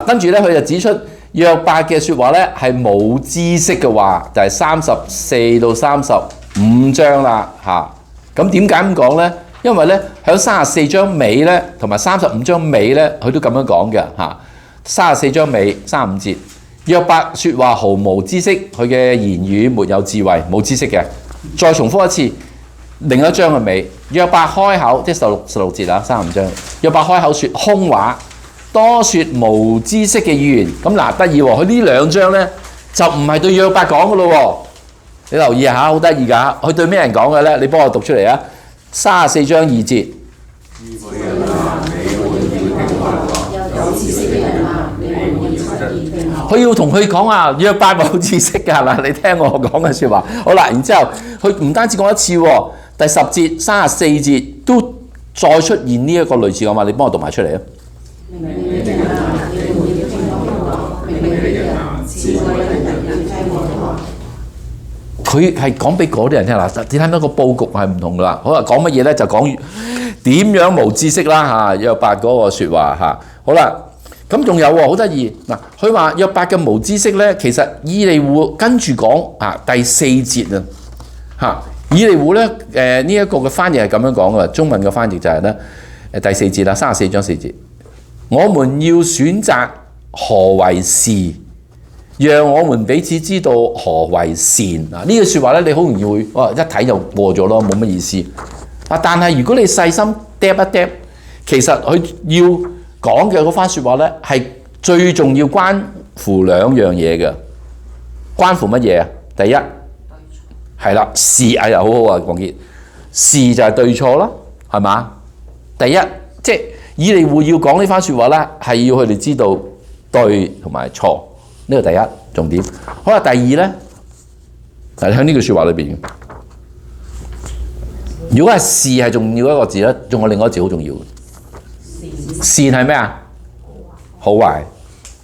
跟住咧，佢就指出約伯嘅説話咧係冇知識嘅話，就係34到35章啦嚇。咁點解咁講咧？因為咧喺34章尾咧，同埋35章尾咧，佢都咁樣講嘅嚇。34章尾35節，約伯説話毫無知識，佢嘅言語沒有智慧，冇知識嘅。再重複一次，另一章嘅尾，約伯開口，即係16節啦，35章，約伯開口説空話。多說無知識嘅語言，咁嗱得意喎！佢呢兩章咧就唔係對約伯講嘅咯喎，你留意下，好得意㗎。佢對咩人講嘅咧？你幫我讀出嚟啊！34章2節。佢要同佢講啊，約伯冇知識㗎嗱，你聽我講嘅説話。好啦，然之後佢唔單止講一次喎，第10節、34節都再出現呢一個類似嘅話，你幫我讀埋出嚟啊！佢係講俾嗰啲人聽啦，你睇到個佈局係唔同噶啦。好啦，講乜嘢咧？就講點樣無知識啦嚇，約伯嗰個説話嚇。好啦，咁仲有喎，好得意嗱。佢話約伯嘅無知識咧，其實以利戶跟住講啊第4節啊嚇。以利戶咧呢一個嘅翻譯係咁樣講嘅，中文嘅翻譯就係咧第4節啦，34章4節。我們要選擇何為是，讓我們彼此知道何為善。嗱，呢句説話咧，你好容易會一睇就過咗咯，冇乜意思。但係如果你細心嗒一嗒，其實佢要講嘅嗰番説話咧，係最重要關乎兩樣嘢嘅。關乎乜嘢啊？第一係啦，是又好好啊，黃傑，是就係對錯啦，係嘛？第一即係。以利戶要講呢番説話咧，係要佢哋知道對同埋錯，呢個第一重點。好啦，第二咧，喺呢句説話裏邊，如果係是係重要一個字咧，仲有另外一個字好重要嘅。善係咩啊？好壞，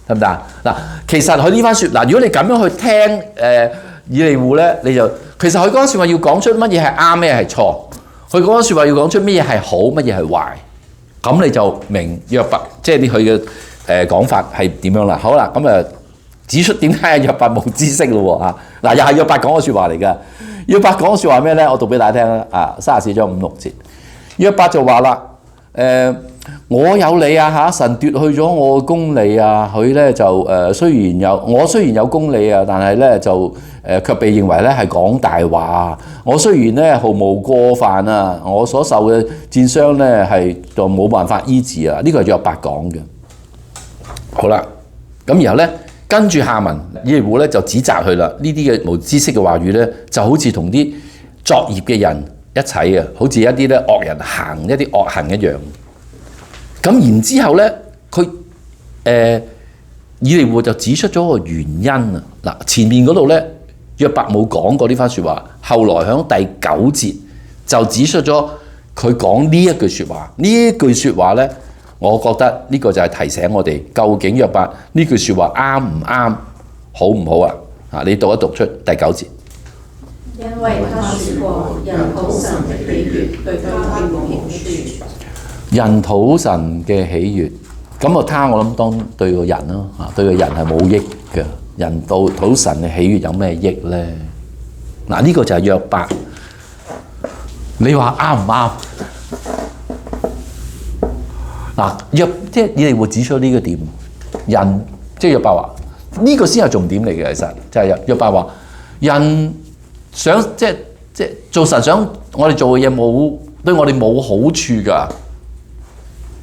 得唔得啊？嗱，其實佢呢番説嗱，如果你咁樣去聽以利戶咧，你就其實佢嗰番説話要講出乜嘢係啱，咩係錯。佢嗰番説話要講出乜嘢係好，乜嘢係壞。咁你就明約伯即係啲佢嘅講法係點樣啦。好啦，咁啊指出點解約伯冇知識咯喎嚇。嗱，又係約伯講嘅説話嚟㗎。約伯講嘅説話咩咧？我讀俾大家聽啦。啊，34章5、6節，約伯就話啦，我有理啊嚇，神奪去咗我嘅公理啊。佢咧就雖然有公理啊，但係咧就卻被認為咧係講大話。我雖然咧毫無過犯啊，我所受嘅戰傷咧係就冇辦法醫治啊。呢個係約伯講嘅。好啦，咁然後咧跟住下文，以利戶咧就指責佢啦。呢啲嘅無知識嘅話語咧，就好似同啲作孽嘅人一齊啊，好似一啲咧惡人行一啲惡行一樣。咁然之後咧，佢以利戶就指出咗個原因啊！嗱，前面嗰度咧，約伯冇講過呢番説話，後來喺第9節就指出咗佢講呢一句説話。呢一句説話咧，我覺得呢個就係提醒我哋，究竟約伯呢句説話啱唔啱，好唔好啊？啊，你讀一讀出第9節。因為他説過，人討神的喜悅，對他並無益處。人討神嘅喜悅，咁我諗當對個人咯嚇，對個人係冇益嘅。人討神嘅喜悅有咩益咧？嗱，呢個就係約伯。你話啱唔啱？嗱，即係以利戶指出呢個點，人即係約伯話呢個先係重點嚟嘅。其實就係約伯話人想即係做神想我哋做嘅嘢冇對我哋冇好處㗎。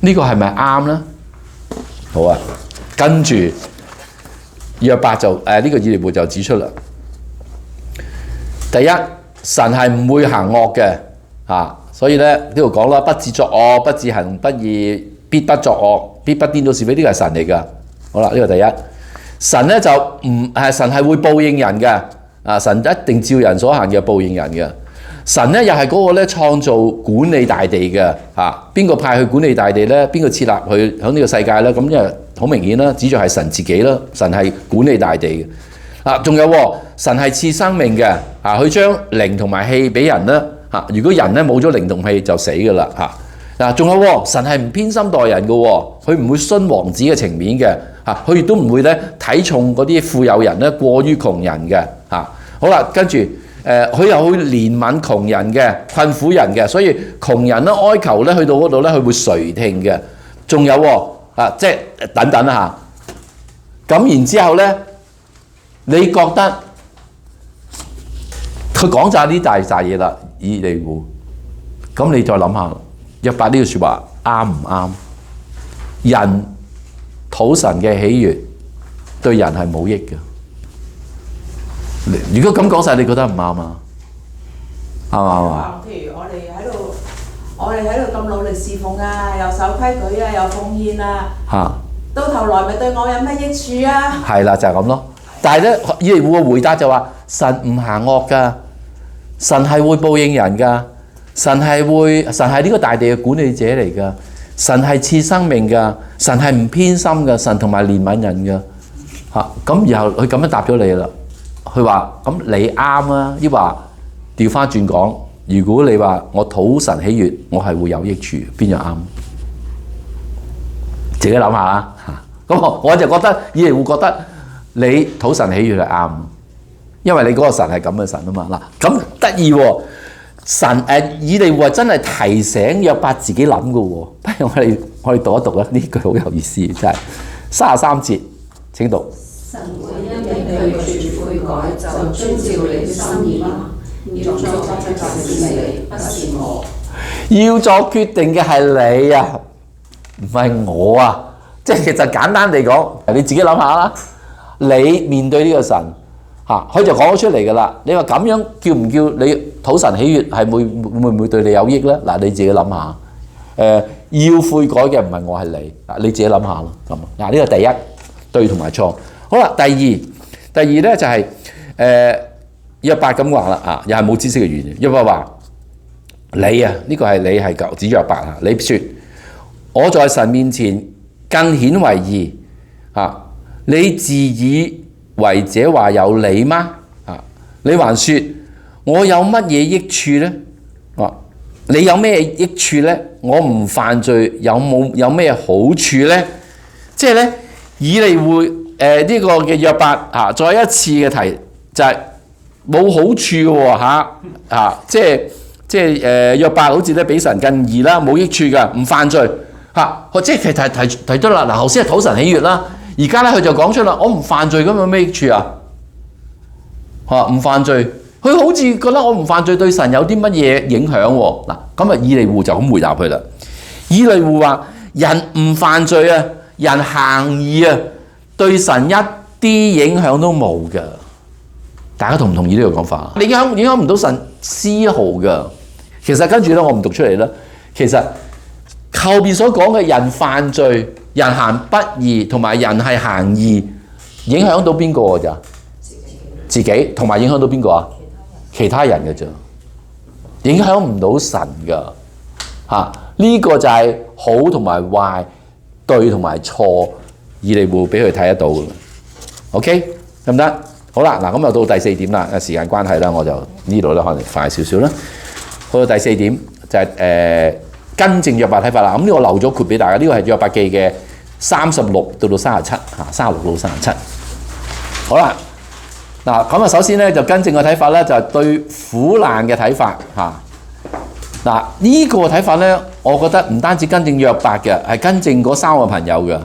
呢個係咪啱咧？好啊，跟住約伯就呢個以利戶就指出啦。第一，神係唔會行惡嘅嚇，所以咧呢度講啦，不致作惡，不致行不義，必不作惡，必不顛倒是非，呢個係神嚟㗎。好啦，呢個第一，神咧就唔係神係會報應人嘅啊，神一定照人所行嘅報應人嘅。神咧又係嗰個咧創造管理大地嘅嚇，邊個派去管理大地咧？邊個設立佢喺呢個世界咧？咁因為好明顯啦，指著係神自己啦。神係管理大地嘅啊，仲有神係賜生命嘅啊，佢將靈同埋氣俾人啦嚇。如果人咧冇咗靈同氣就死㗎啦嚇。嗱，仲有神係唔偏心待人嘅，佢唔會徇王子嘅情面嘅，嚇，佢亦都唔會咧睇重嗰啲富有人咧過於窮人嘅嚇。好啦，跟住佢又會憐憫窮人嘅、困苦人嘅，所以窮人咧哀求咧去到嗰度咧，佢會垂聽嘅。仲有即係等等啦嚇。咁然之後咧，你覺得佢講晒啲大嘢啦，以利戶，咁你再諗下，約伯呢句説話啱唔啱？人討神嘅喜悅對人係冇益嘅。如果咁講晒，你覺得唔啱啊？啱唔啱啊？譬如我哋喺度咁努力侍奉啊，又守規矩啊，又奉獻啊，到頭來咪對我有咩益處啊？係啦，就係咁咯。但係咧，以利戶嘅回答就話：神唔行惡㗎，神係會報應人㗎，神係呢個大地嘅管理者嚟㗎，神係賜生命㗎，神係唔偏心㗎，神同埋憐憫人㗎。咁然後佢咁樣答咗你啦。佢話：咁你啱啊！抑或調翻轉講，如果你話我討神喜悅，我係會有益處，邊樣啱？自己諗下啦。咁我就覺得以利戶覺得你討神喜悅係啱，因為你嗰個神係咁嘅神啊嘛。嗱，咁得意喎，以利戶係真係提醒約伯自己諗嘅喎。不如我哋讀一讀啦，呢句好有意思，真係33節，請讀。神會因你拒絕悔改，就遵照你的心意嗎？要作決定是你，不是我。要作決定嘅係你啊，唔係我啊。即係其實簡單地講，你自己諗下啦。你面對呢個神佢就講咗出嚟㗎啦。你話咁樣叫唔叫你討神喜悅係會唔會對你有益咧？嗱，你自己諗下。要悔改嘅唔係我係你，你自己諗下咯。咁嗱，呢個第一對同埋錯。好啦，第二咧就係約伯咁話啦，又係冇知識嘅原因。約伯話你啊，呢個係你係指約伯啊，你説我在神面前更顯為義你自以為這話有理嗎？你還説我有乜嘢益處呢？你有咩益處呢？我唔犯罪有咩好處呢？即係咧，以利戶呢個嘅約伯再一次嘅提就係冇好處嘅喎即係約伯好似咧比神更義啦，冇益處㗎，唔犯罪即係其實提咗啦。嗱，頭先係討神喜悅啦，而家咧佢就講出啦，我唔犯罪咁有咩益處啊？唔犯罪，佢好似覺得我唔犯罪對神有啲乜嘢影響喎？嗱，咁啊以利戶就咁回答佢啦。以利戶話：人唔犯罪啊，人行義啊，對神一啲影響都冇㗎。大家同唔同意呢個講法？你影響唔到神絲毫㗎。其實跟住咧，我唔讀出嚟啦。其實後邊所講嘅人犯罪、人行不義同埋人係行義，影響到邊個㗎咋？自己同埋影響到邊個啊？其他人嘅啫，影響唔到神㗎。呢個就係好同埋壞、對同埋錯，以利戶俾佢睇得到㗎。OK， 得唔得？好啦，嗱咁又到第4點啦。時間關係啦，我就呢度咧可能快少少啦。去到第4點就係更正約伯睇法啦。咁呢個漏咗括俾大家，呢個係約伯記嘅36到3736到37。好啦，嗱咁首先咧就更正嘅睇法咧，就係對苦難嘅睇法嗱，呢個睇法咧，我覺得唔單止更正約伯嘅，係更正嗰3個朋友嘅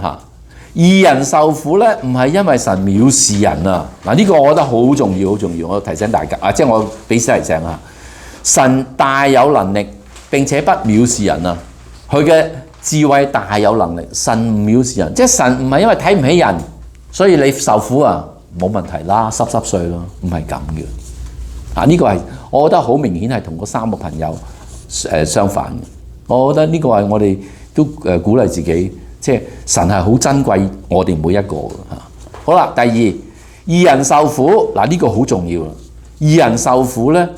義人受苦咧，唔係因為神藐視人啊！嗱，呢個我覺得好重要，好重要。我提醒大家即係我俾啲提醒啊！神大有能力，並且不藐視人啊！佢嘅智慧大有能力，神唔藐視人，即係神唔係因為睇唔起人，所以你受苦啊冇問題啦，濕碎咯，唔係咁嘅。呢個係我覺得好明顯係同嗰3個朋友相反嘅。我覺得呢個係我哋都鼓勵自己。即係神係好珍貴我哋每一個嘅。好啦，第二，義人受苦，嗱呢個好重要啦。義人受苦咧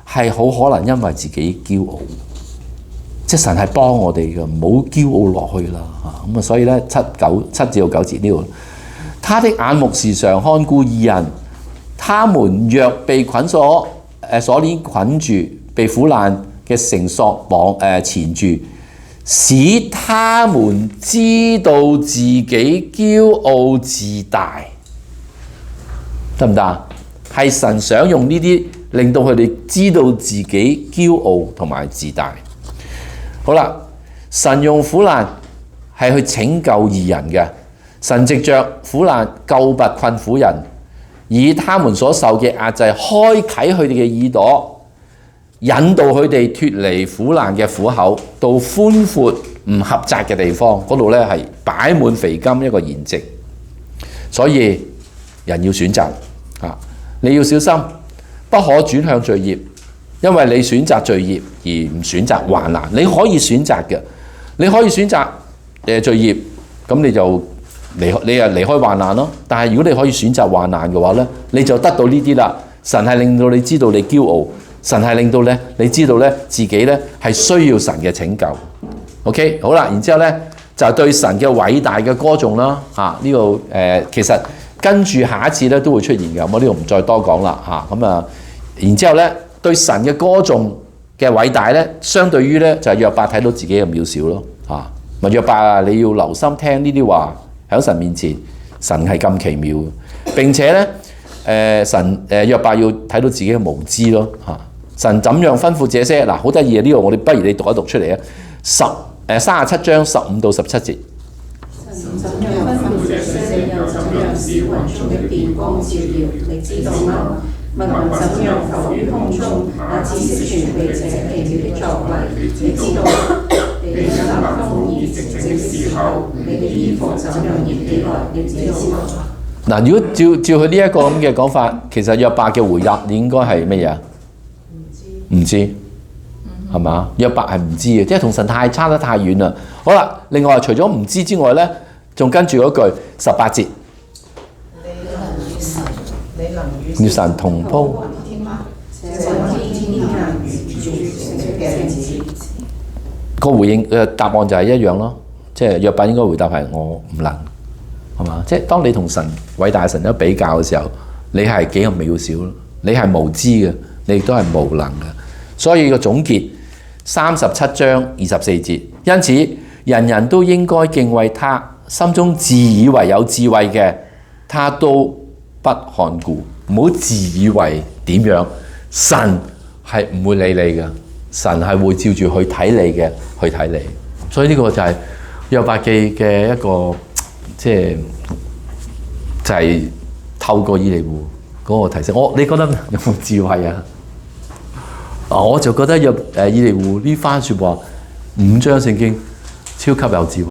係好可能因為自己驕傲，即係神係幫我哋嘅，唔好驕傲落去啦咁啊。所以咧7至9節呢度，他的眼目時常看顧義人，他們若被捆鎖鏈捆住，被苦難嘅繩索纏住，使他們知道自己驕傲自大，得唔得啊？係神想用呢啲令到佢哋知道自己驕傲同埋自大。好啦，神用苦難係去拯救義人嘅，神藉着苦難救拔困苦人，以他們所受嘅壓制開啟佢哋嘅耳朵，引導佢哋脫離苦難嘅苦口，到寬闊唔狹窄嘅地方，嗰度咧係擺滿肥甘一個筵席。所以人要選擇啊，你要小心，不可轉向罪孽，因為你選擇罪孽而唔選擇患難。你可以選擇嘅，你可以選擇罪孽，咁你就離開患難咯。但係如果你可以選擇患難嘅話咧，你就得到呢啲啦。神係令到你知道你驕傲，神係令到咧你知道咧自己咧係需要神嘅拯救。OK， 好啦，然之後咧就對神嘅偉大嘅歌頌啦。呢度其實跟住下一次咧都會出現嘅，我呢度唔再多講啦。然之後咧對神嘅歌頌嘅偉大咧，相對於咧就係約伯睇到自己嘅渺小咯。問約伯啊，你要留心聽呢啲話，喺神面前，神係咁奇妙嘅。並且咧約伯要睇到自己嘅無知咯。神怎樣吩咐這些嗱，好得意啊！呢度我哋不如你讀一讀出嚟啊。37章15到17節。神怎樣吩咐這些，又怎樣使雲中的電光照耀，你知道嗎？密雲怎樣浮於空中，那知識傳備這奇妙的作為，你知道嗎？地因冷風而靜靜的時候，你的衣服怎樣熱起來，你知道嗎？嗱，如果照佢呢一個咁嘅講法，其實約伯嘅回答應該係乜嘢？唔知，係嘛？約伯係唔知嘅，即係同神差得太遠啦。好啦，另外除咗唔知之外咧，仲跟住嗰句18節，你能與神同鋪。個回應答案就係一樣咯，即係約伯應該回答係我唔能，係嘛？即係當你同神偉大神一比較嘅時候，你係幾咁渺小咯，你係無知嘅，你亦都係無能嘅。所以個總結37章24節，因此人人都應該敬畏他，心中自以為有智慧嘅，他都不看顧。唔好自以為點樣，神係唔會理你嘅，神係會照住去睇你嘅，去睇你。所以呢個就係約伯記嘅一個，即係就係透過以利戶嗰個提醒。你覺得有冇智慧啊？我就覺得以利戶呢番説話5章聖經超級有智慧。